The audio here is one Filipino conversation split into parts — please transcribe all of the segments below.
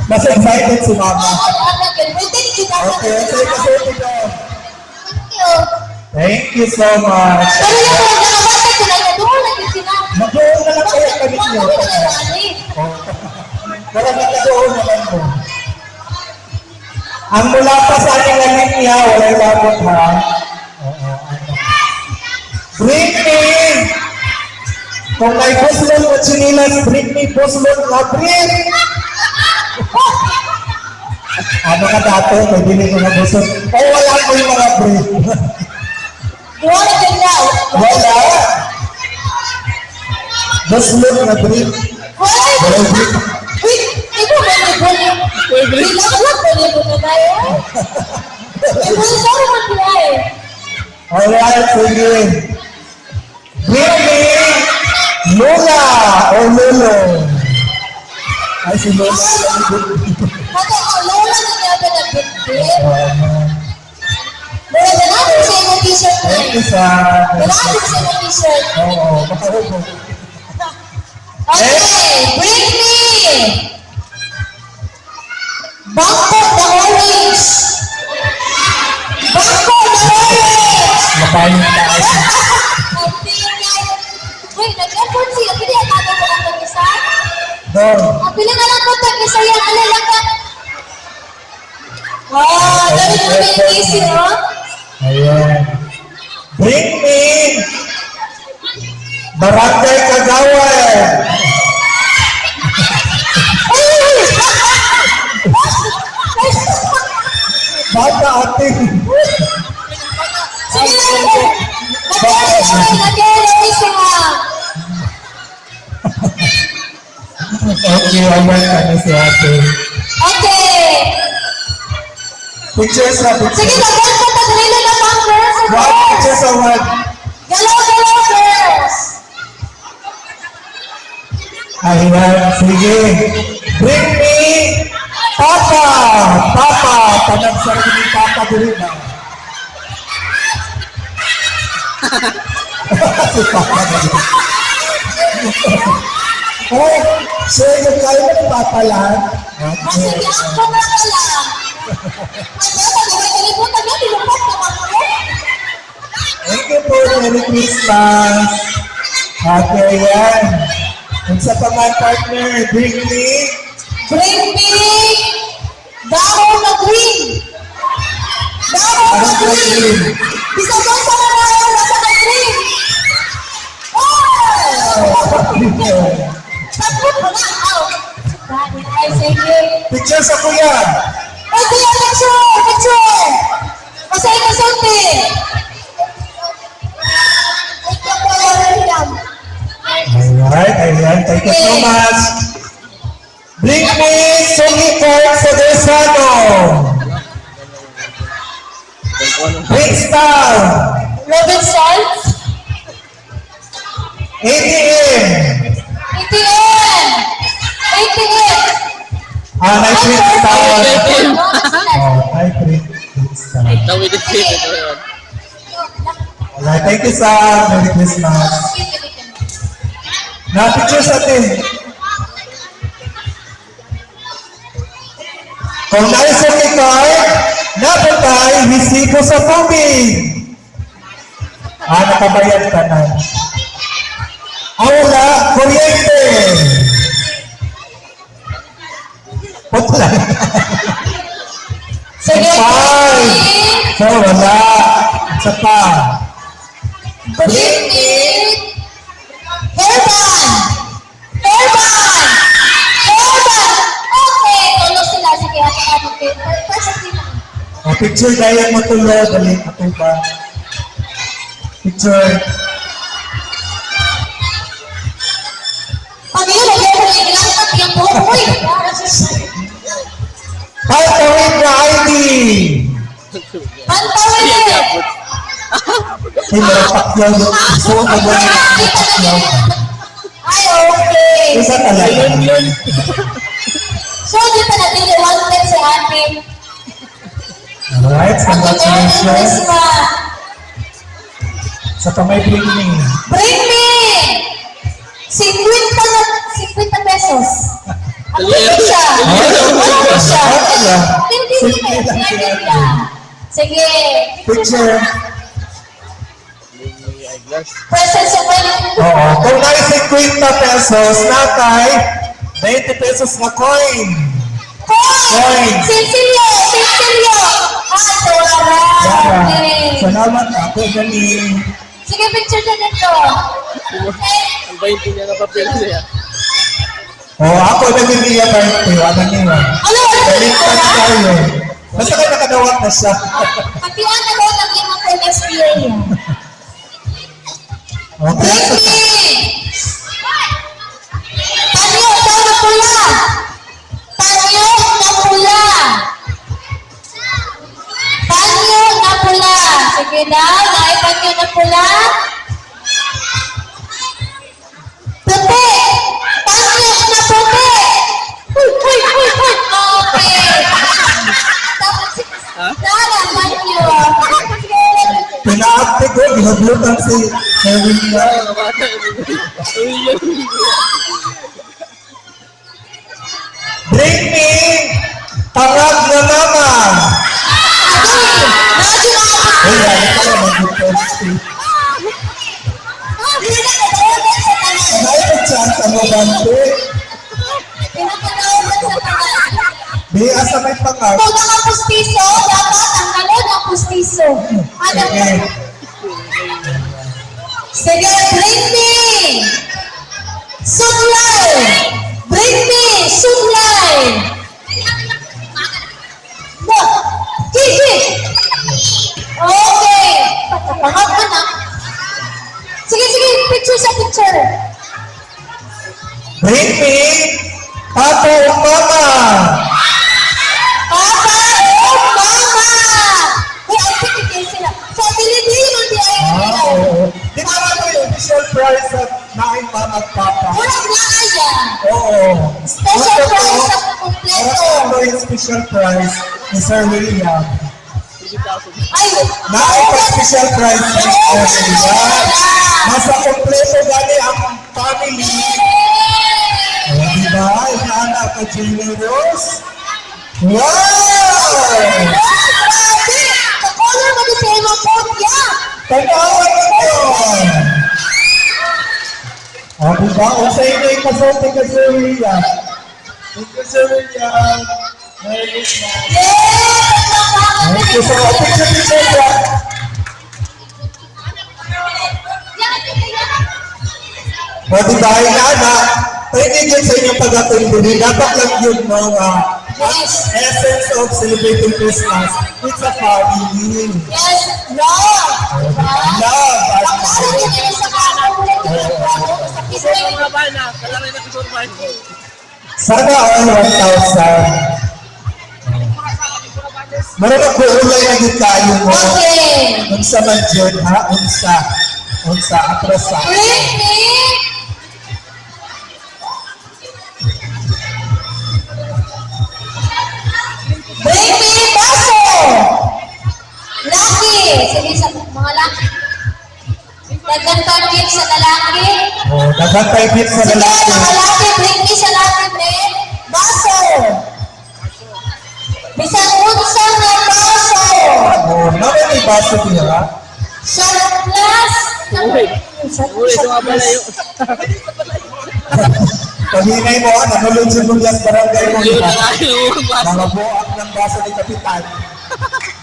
Mas excited si Mama. Okay, Okay, kasi ito. Thank you. Thank you so much. Pero yung mga nakabasa ko lang, doon lagi sila. Mag-uong na lang kayo kami niyo. Bakit na lang ani? Para mag-uong naman po. Ang mula pa sa ating linya, wala labot ha. Oo, ano. Bring me! Kung may buslon o chinilas, bring me buslon na bring! Ano ka dato? May bili ko na buslon. O wala ko yung mga bring. Wala din daw. Wala. Buslon na bring. Hoy! Wala bring. Wait! Ikaw ba may bully? Bilang bully mo na tayo. May bully sa naman sila eh. Alright, sige. Bring me Lola o Lolo. Ay, si Lola. Kasi ang lola na niya ba nag-bit-bit? Wala na natin sa inyo t-shirt na Thank you, eh. sa... Wala natin sa inyo t-shirt. Oo, makaroon. Okay, bring me! Bangko the orange! Bangko the orange! Makain tayo. Wait, nag-effort siya. Pili ang natin ko ang tag-isa? Doon. Pili nga lang ko tag-isa yan. Alala ka. Wow, dami mo na yung easy, no? Ayan. Bring me Barangay Kagawan. Bata ating. Sige lang. Nag-effort isa. Okay, ayan ka na si ate. Okay. Pictures na, Sige, pictures. nag-effort pa tagalila na pang girls and One boys. picture sa one. Galaw, girls. Ayan, sige. Bring me Papa. Papa. Panagsabi ni Papa dito na. Si Papa na dito. Oh, sige, kayo na ni Papa lang. Sige, ako na pala. Nagkalimutan niya, nilumpat naman ko. Thank you po. Merry Christmas. Okay, ayan. Ang sa mga partner, bring me Bring me dahon na green. Dahon na green. Bisa ba sa mga nasa na green? Oh! Tapos ko na. Ay, sige. picture sa kuya. Ay, kuya, picture. Masaya ka sulti. Ikaw po, William. Alright, ayan. Thank you so much. Bring me Sunny Park sa Desano. Big Star. Robin Salt. ATM. ATM. ATM. Night Big Star. Night Big Star. Tawid ang sino ito yun. Alright, thank you sa Merry Christmas. Na-picture sa atin. Kung nais sa ikaw, napatay, hisipo sa tubig. Nakabayad ka na. Wala, kuryente. Putla. Sige, Five. So, wala. Isa pa. bring me hairband. Okay, tulo sila. Sige, hati-hati. Perfect na. Picture dahil mo tulo. Dali, ako ba? Picture. Pag yun, nag-effort yung langkat yung buhok mo eh. Pagkawin na ID. Pantawin Siya eh. gabot. Ay, marapakyaw. So, ang mga marapakyaw. Ay, okay. Isa talaga. So, di pa natin yung wanted si ate. Alright, Happy Merry congratulations. Christmas. Sa kamay bringing. Bring me 50 pesos. Ang Dali. siya. Ay, lang. Hindi Simple lang si Hindi Ate. lang. Sige. Picture. Presence of Oo. Kung nais 50 pesos, natay 20 pesos na coin. Coin! Cecilio! Cecilio! Dora! Okay. Salamat ako galing. Sige, picture na dito. Ang 20 niya na papel niya. Ako naging iya birthday. Ano niya? Ano? Balikan na tayo. Basta kayo nakadawat na siya. Pagpian na daw ng limang ko SPA yan. Okay. Panyo daw na pula. Panyo na pula. Panyo na pula. Sige daw, dahil panyo na pula. Puti. Panyo na puti. Huy, huy, huy, huy. Okay. Tapos, Dara, panyo. Pinaakte ko, ginaglutan si Kevin niya. Bring me pangag na mama. Ay, ay, pala mag-post. Ay, chance mo bante. Di asa may pangag. Kung nakapustiso, dapat ang galon ang pustiso. Ano? Okay. Sige, bring me! Suglay! Bring me! Suglay! No! Kiki! Okay! Pagkapangag ka na. Sige, sige, picture sa picture. Bring me papa o mama. Papa o mama! Uy, ang pikitin sila. Sa Pilipino, di ay Oo. Di ba ano yung official prize at naing mama at papa? Walang nakaya. Oo. Special prize sa kumpleto. Ano yung special prize ni Sir William? Ay! Naing pa-special prize ni Sir William. Nasa kompleto gani ang family. O, diba? Inaanak ka generous. Wow! Grabe! Kakolor mo din sa imong putya! Tanawan ito! O, diba? O sa inyo yung kasote ka Sir William. Thank you, Sir William. Merry Christmas. Thank you so much. Picture, William. O, diba? Inaanak. Pwede yun sa inyong pag-attend. Dapat lang yun, no? Yes! Essence of celebrating Christmas. It's a family. Yes! Love! Love. Pagkara din kayo sa kakulit sa kisay. Mga bana, kalangin na survive. Sana all 1,000. Meron ako ulay na din tayo mo. Okay! Unsa man dyan, ha? Unsa. Unsa. Atrasa. Bring me! Bring me baso! Laki! Sige sa mga laki. Dagan target sa lalaki. O, nagantay din sa Sige, lalaki. mga laki, bring me sa laki, bring. Baso! Bisan unsa nga baso! O, naman may baso niya. Shot glass! Uli, ito nga pala yung... Paghinay mo, nanulod sa Lulyas Barangay mo. Yun diba? na yung baso. Mga buak ng baso ni Kapitan.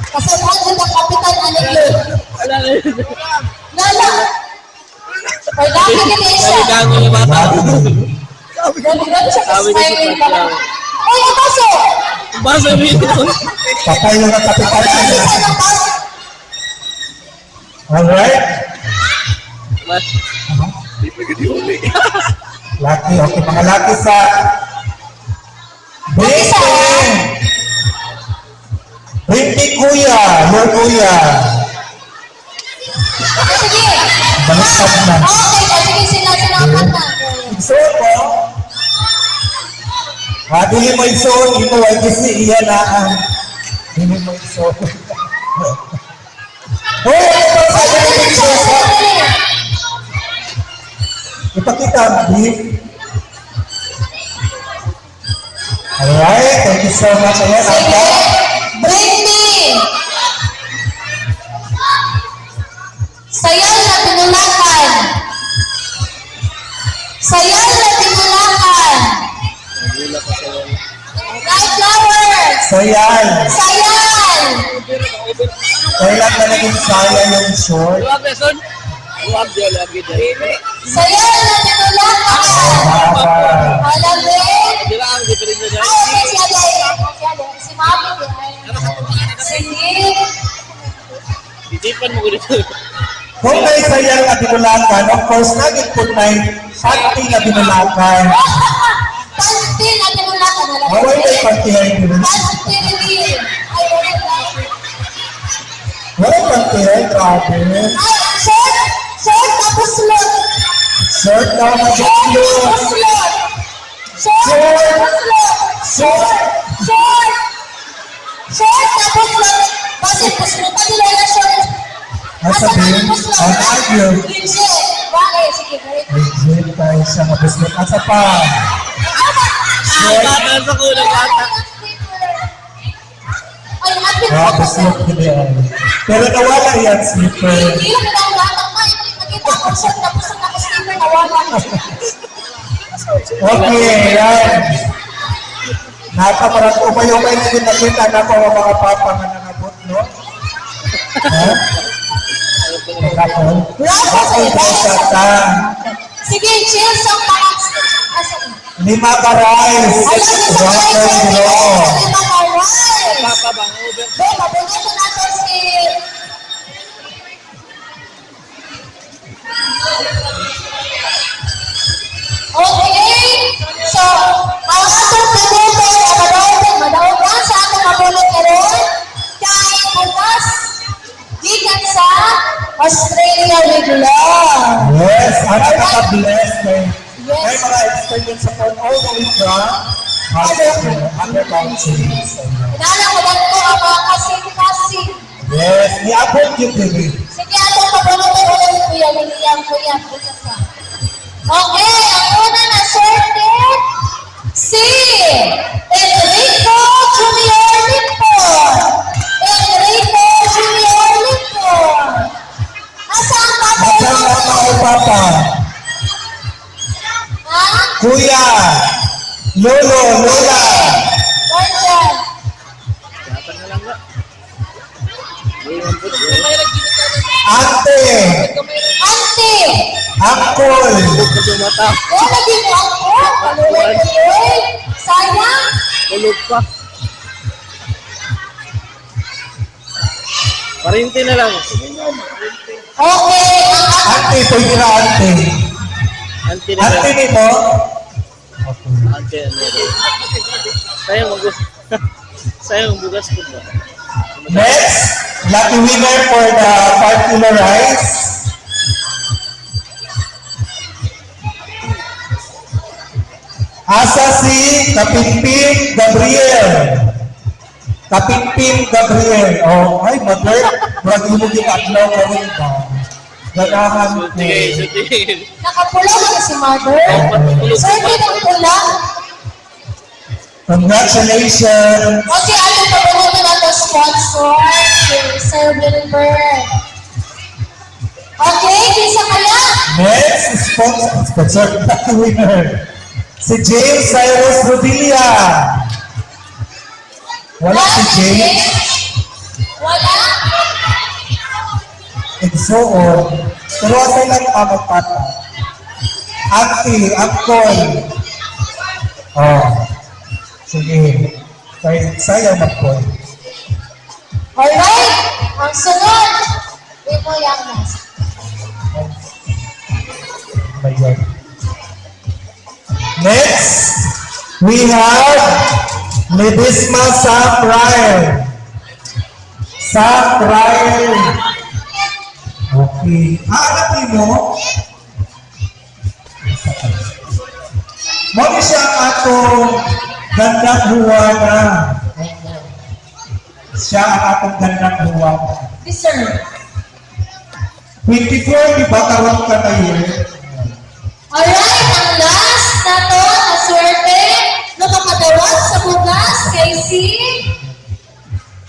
Kasabot din ang kapitan na nilid. Wala na yun. Lala! Ay, laki din siya. Naligango yung bata. Gabi siya Sabi niya ka-smiling si pa lang. Uy, ang baso! Baso yung video. Patay na ng Kapitan. Isa ng baso. Alright? Mas. Laki, okay. Mga laki sa... Bring me! Bring me, kuya! Your kuya! Sige. Baliktad na. Okay, sige sila ang kanta. So mo, dili mo isuon, ito ay kasi iya na ang dili mo isuon. Hoy, ano ba sa iyo ng isuon? Ipakita ang beef. Alright, thank you so much. Ayan, Sige. Ate. Britney. Sayal na tinulakan. Sayal na tinulakan. Nagula ka sa yan. Bright flowers. Sayal. Sayal. Kailan na naging sayal yung short? Luwag na, son. Luwag dyan, lagi dyan. Sayal na tinulakan. Ah, Alam din. Di ba ang diferensya dyan? Ay, okay, si Ade. Si Mami. Sige. Titipan mo ko dito. kung may sayal na binulakan, of course, naging po na panty na binulakan. Panty na tinulakan. Alam Away may din. panty na binulakan. Panty rin. Ay, wala. Wala panty na, grabe. Ay, short tapos slot. Short na Short tapos mag-blue. slot. Short tapos slot. Short tapos slot. Bakit po slot? Pati lang na short. Asa din? Ang agyo. Legit. Bakit? Sige, very good. Legit tayo siya mabuslit. Asa pa? Ah, bata sa kulang bata. Ay, happy Ah, ko buslit ko yan. Pero nawala yan, slipper. Hindi lang na wala pa. Nakita ko short tapos slipper na wala. Okay, yan. Nakamarang umay-umay na din nakita na ko ang mga papa nga nangabot, no? Ha? Rakol? Bravo sa Rakol iba. ko sa ta. Sige, cheers ang mga... Lima ka rice. Alam niyo sa Rock kayo, and roll. lima ka rice. Papa bang over? Be, mabigyan ko natin si... Okay, so, ang atong pagbuto ay madawgan sa atong mabulit karon kay bukas gikan sa Australia with love. Yes, ano ka-bless kay Yes. may mga extended support all the way from other countries. Inala ko lang ko ang mga kasing-kasing. Yes, niabot yun din. Sige, atong pabunutin ulit kuya, William, kuya, bukas na. Okay, ang una na sorted, si Enrico Junior Limpon. Enrico Junior Limpon. Asa ang tatay mo? Masama ako, Papa. Ha? Kuya, Lolo, Lola. Nandyan. Dapat na lang nga. Iwan po. Ate, Auntie. Uncle, Tulog ka yung mata. Oh, naging ako. Paluloy-tuloy. Sayang. Tulog pa. Parinti na lang. Okay, ang Ate, pwede na Ate. Anti na Ate lang. ni mo? Anti na lang. Sayang magus. Sayang bugas ko ba? Next, lucky winner for the 5 kilo rice. Asa si Kapimpin Gabriel. Kapimpin Gabriel. Oh, ay, mother. Bragi mo yung adlaw ko rin ba? Ganahan ko. Sige, sige. nakapula na si mother. Tulog Sir, ang pula. Congratulations. Okay, atong pabunutin nato sponsor, si Sir Wilbert. Okay, kisa kaya? Next, sponsor lucky winner. Si James Cyrus Rodilla. Wala si James. Wala? Igsoon. Pero asay lang magpata. Auntie, uncle. Oh. Sige. Kaya sayang mag-call. Alright, ang sunod. Ito yung last. Ayan. Next, we have Ledesma Sam Ryan. Sam Ryan. Okay. Anak mo? Mali siya ang atong gandang buwana. Siya ang atong gandang buwana. Yes, sir. 24, di ba tawag ka na yun? Alright, ang last na to, na swerte, Nakamadawat sa bugas kay si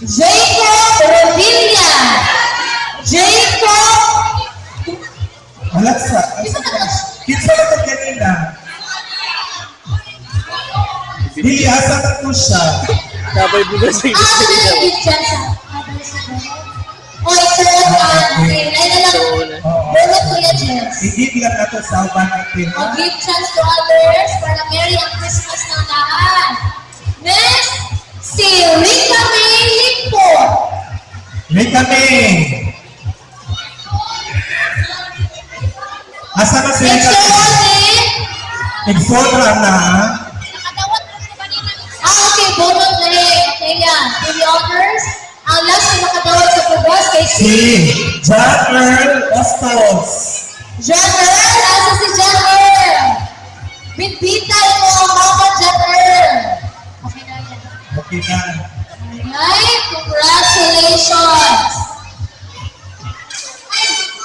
Jacob Revilla. Jacob! Alexa, kinsa na ito kanina? Dili, asa na to siya? Dapat bugas sa Ah, ano na yung gift dyan sa o, ito ay na lang. Bulot ko yan, Jess. Hindi lang nato sa uban natin. O, give chance to others para Merry ang Christmas ng lahat. Next, si Rika May Limpo. May kami. Asa na sila Next kami? one, Exodra na. okay, bulot na rin. Okay, yan. To the others, ang last na nakatawag sa pagwas kay si Si John Earl Ostos. John Earl. Nasa si John Earl. Bitbita mo ang mama John Earl. Okay na yan. Okay na. Alright, congratulations.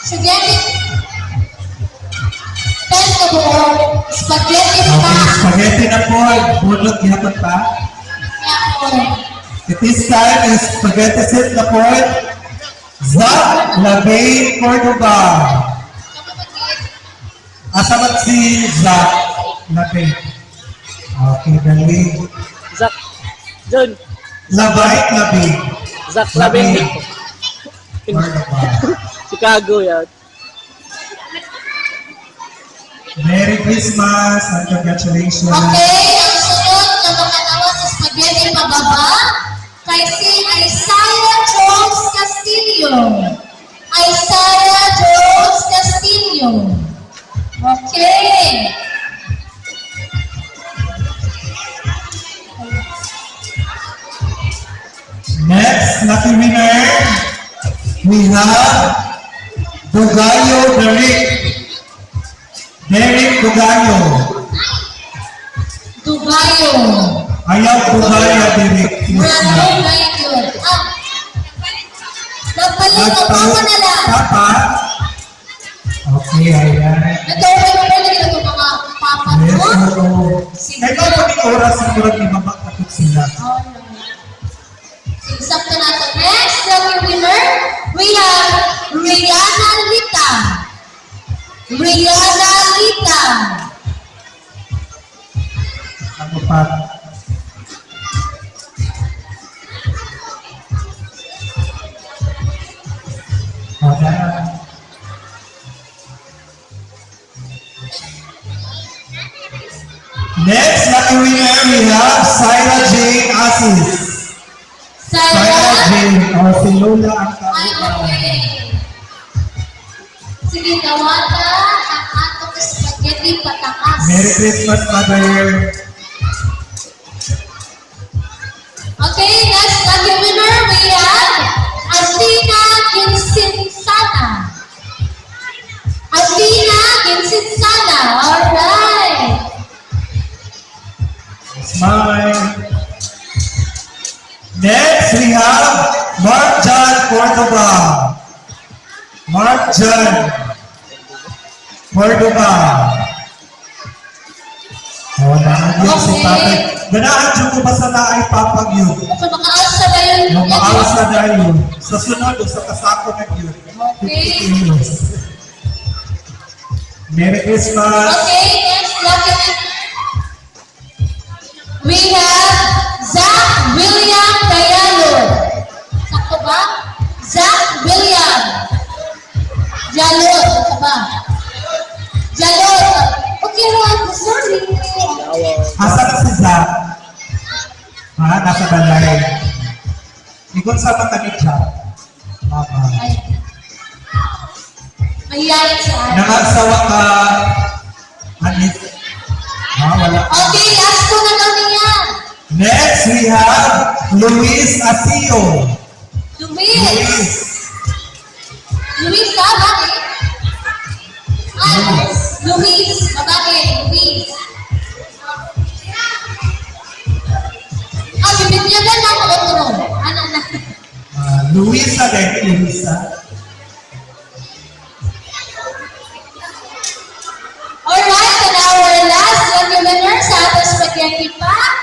Spaghetti. Tento mo. Spaghetti pa. Okay, spaghetti na po. Bulot yaman pa. Yan. This time is spaghetti set na po. Zach Labay Cordoba. Asa man si Zach Labay? Okay, dali. Zach. John. Labay. Zach Labing. Cordoba. Chicago yan. Merry Christmas and congratulations. Okay, ang sunod na makatawag sa spaghetti pababa kay si Isaiah Jones Castillo. Isaiah Jones Castillo. Okay. Next lucky winner, we have Dugayo Derek. Derek Dugayo. Dubayo. Ayaw Dugayo Derek. Bravo, thank you. Nagpalit na papa na lang. Papa. Okay, ayan. Ito, may pwede ito mga papa Yes, mo. oo. Kaya ba pag oras ng murag ni Mama Katot sila? Sakto na ito. Next, lucky winner, we have Rihanna Lita. Rihanna Lita. Ano pa? Ayan. Next lucky winner, we have Syra Jane Asis. Syra Sarah. Jane, o si Lola ang Ay, kabukaw. okay. Sige, tawata ang atong spaghetti patakas. Merry Christmas, Mother. Okay, next lucky winner, we have Athena Ginsinsana. Athena Ginsinsana. Alright. Smile. Next, we have Mark John Cordoba. Mark John Cordoba. Oh, naayon si Okay. tatay. Ganahan dyan ko ba sa naay papag yun? So, makaasa ba yun? Nung maawas na dahil yun. Sa sunod o sa kasako na yun. Okay. 50 kilos. Merry Christmas. Okay, next lucky winner. We have Zach William Diallo. Sakto ba? Zach William. Jalot. Sakto ba? Jalot. Okay, Ron. Sorry. Asa na si Zach? Ha? Nasa balay. Ikot sa mata ni Jack. Mama. Ay. Mahihayin si Ana. Nakasawa ka. Anit. Ha? Wala. Okay, last ko na kami yan. Next, we have Luis Asio. Luis. Luis, bakit? Ay, Luis. Babae, Luis. Ah, bibigyan lang ako ito. Ano na? Luisa din. Luisa. Alright, and our last lucky winner sa ating spaghetti pack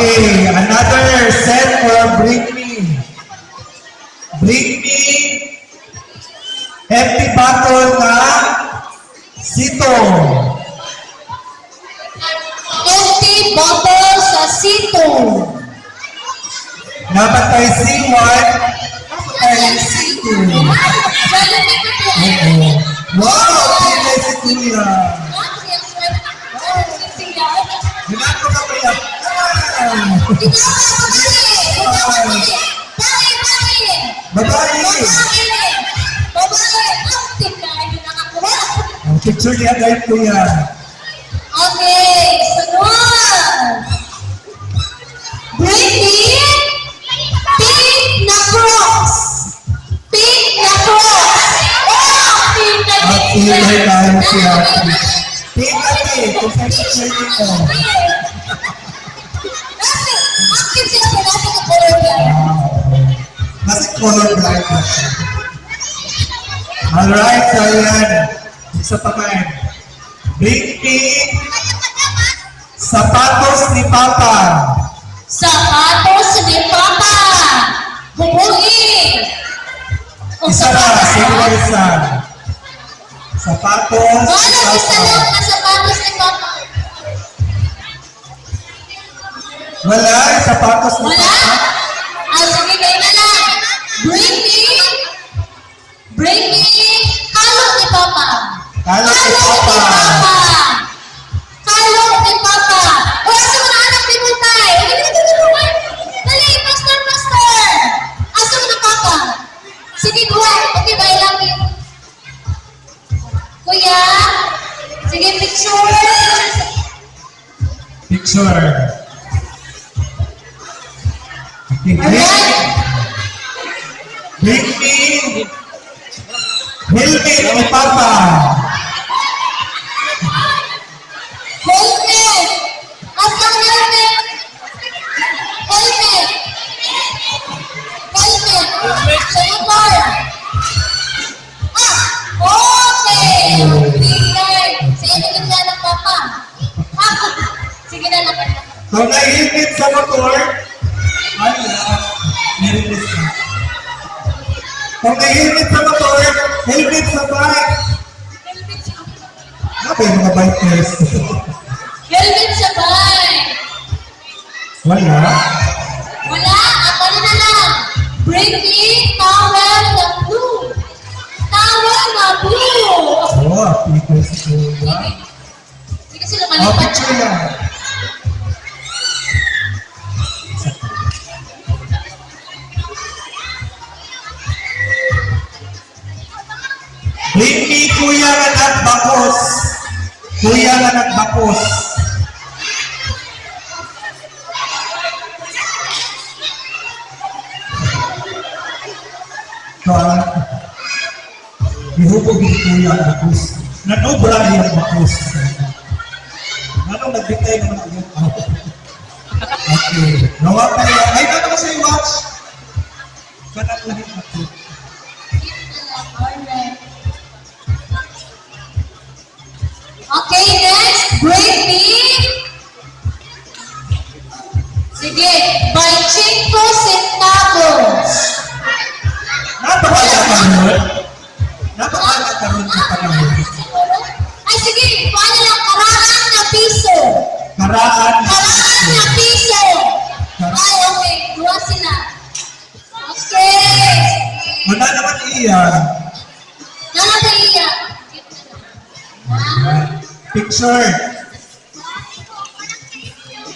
Okay, another set for bring me. Bring me empty bottle na sito. Empty bottle sa sito. Napatay C1. Napatay C2. Wow, pinay si Kuya. Ginagawa ka ba yan? Babae. Ang picture niya dahil Kuya. Okay, sunod. Bring me pink na crocs. Pink na crocs. Oh, pink na At ilay tayo siya. Tingnan kung saan sa picture nito. Active siya sa natin ang color blind. Mas color blind na siya. Alright, so yan. Isa pa man. Bring me sapatos ni Papa. Sapatos ni Papa. Hubungin. Isa na, sige isa. Sapatos ni Ano isa lang Papa. na sapatos ni Papa? Wala, sapatos ni Wala? Papa. Sige kayo na lang. Bring me halo ni Papa. Halo ni Halo Papa. ni Papa. Halo ni Papa. O, asa mo na anak ni Multay? Dali, master. Asa mo na Papa? Sige, kuha. Okay ba, I love you. Kuya, sige, picture. Picture. Okay, Alright. bring me helmet ni Papa. Helmet. Asa ang helmet? Helmet. Sa motor. Okay. Tingnan. Sige, tingnan na ng Papa. Sige na lang. So, na-helmet sa motor. Ano yan? Helmet sa. Kung na-helmet sa motor, helmet sa bike. Ano ba yung mga bikers? Helmet sa bike. Wala. Wala. Ako na lang. Bring me towel na blue. Towel na blue. Oo, application si Kuya. Sige sila Oh, malipat. picture lang. Bring me Kuya nga nagbakos. Kuya nga nagbakos. Ihubog ni Kuya ang bakos. Nanobra niya ang bakos. Anong nagbitay naman ang iyong ako? Okay. Nawa ka niya. Ay, ano ko sa'yo watch? Kanak lang yung ako. Okay, next. Bring me. Sige. By 5 centavos. Napakala ka nun. Napakala ka nun sa panahon. Ay, sige. Paano lang? Karaan na piso. Karaan. Karaan na piso. Ay, okay. Dua sila. Okay. Wala naman iyan. Nakakaiya. Picture.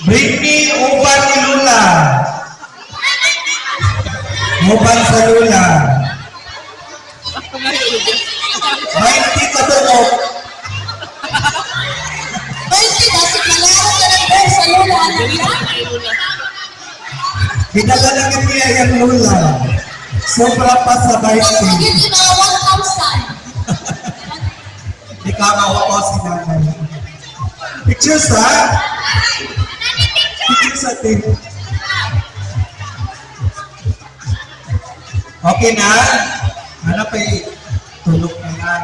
Bring me uban ni Lula. Uban sa Lula. 20 katulog. 20 kasi malaro ka ng bear sa lula. Pinagalangan niya yung Lula. Sobra pa sa Kung 20. magiging mga 1,000. Ikaw ko si nanay. Pictures ha? Pictures sa tape. Okay na? Hanap ay tulog na yan.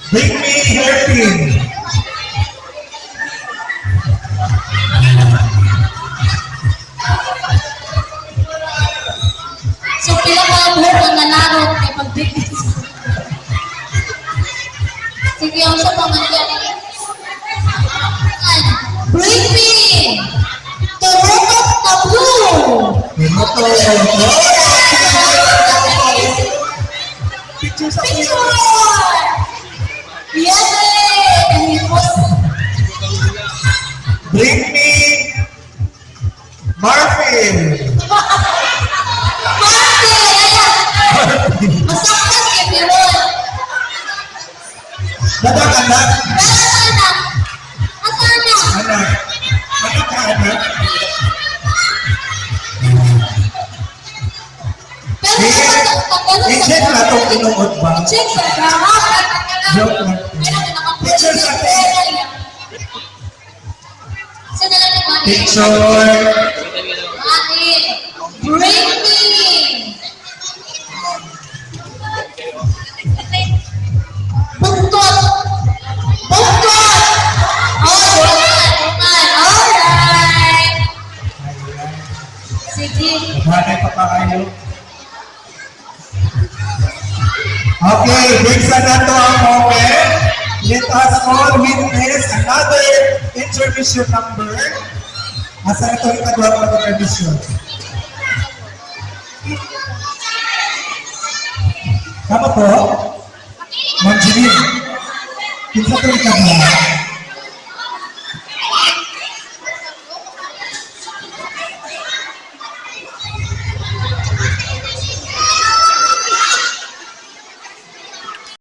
Bring me hairpin. buhok ang nanarot kay pag-bigis. Sige, ang sa pamangkin. Bring me the robot na blue. Ito. Picture sa Picture! Yes, eh! Bring me Marvin. Masaktas kay Piron. Dadak anak. Anak. Anak. Anak. Anak ka anak. Pero I-check na itong inuod ba? check sa graham. Joke lang. Picture sa Sa nalang ni Mami. Picture. Mami. Bring me. Buntot. Buntot. Alright. Sige. Hanay pa pa kayo. Okay, bigsan na to ang moment. Let us all witness another intermission number. Asa ito yung kadwa pa intermission? Tama po? Ma'am Jeline, kinsa ito yung kadwa?